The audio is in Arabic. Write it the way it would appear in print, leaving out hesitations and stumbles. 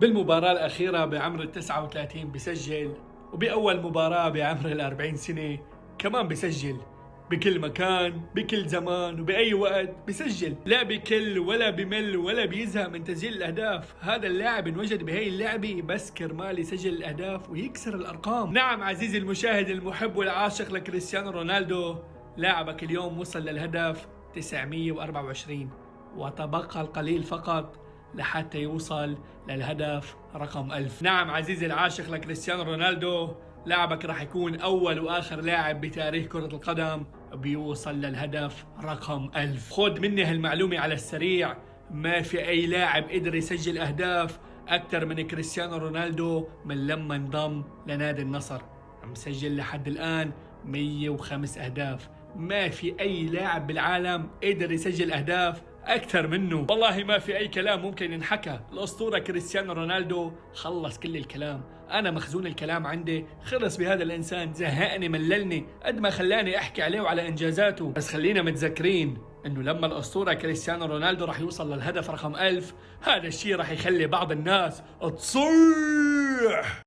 بالمباراة الأخيرة بعمر 39 بسجل، وبأول مباراة بعمر 40 سنة كمان بسجل. بكل مكان بكل زمان وبأي وقت بسجل، لا بكل ولا بمل ولا بيزهق من تسجيل الأهداف. هذا اللاعب انوجد بهي اللعبة بس كرمال يسجل الأهداف ويكسر الأرقام. نعم عزيزي المشاهد المحب والعاشق لكريستيانو رونالدو، لاعبك اليوم وصل للهدف 924 وتبقى القليل فقط لحتى يوصل للهدف رقم 1000. نعم عزيزي العاشق لكريستيانو رونالدو، لاعبك راح يكون أول وآخر لاعب بتاريخ كرة القدم بيوصل للهدف رقم 1000. خد مني هالمعلومة على السريع، ما في أي لاعب قدر يسجل أهداف أكثر من كريستيانو رونالدو من لما انضم لنادي النصر. مسجل لحد الآن 105 أهداف. ما في أي لاعب بالعالم قدر يسجل أهداف أكثر منه. والله ما في أي كلام ممكن ينحكى. الأسطورة كريستيانو رونالدو خلص كل الكلام. أنا مخزون الكلام عندي خلص بهذا الإنسان، زهقني مللني قد ما خلاني أحكي عليه وعلى إنجازاته. بس خلينا متذكرين إنه لما الأسطورة كريستيانو رونالدو راح يوصل للهدف رقم 1000، هذا الشيء راح يخلي بعض الناس تصيح.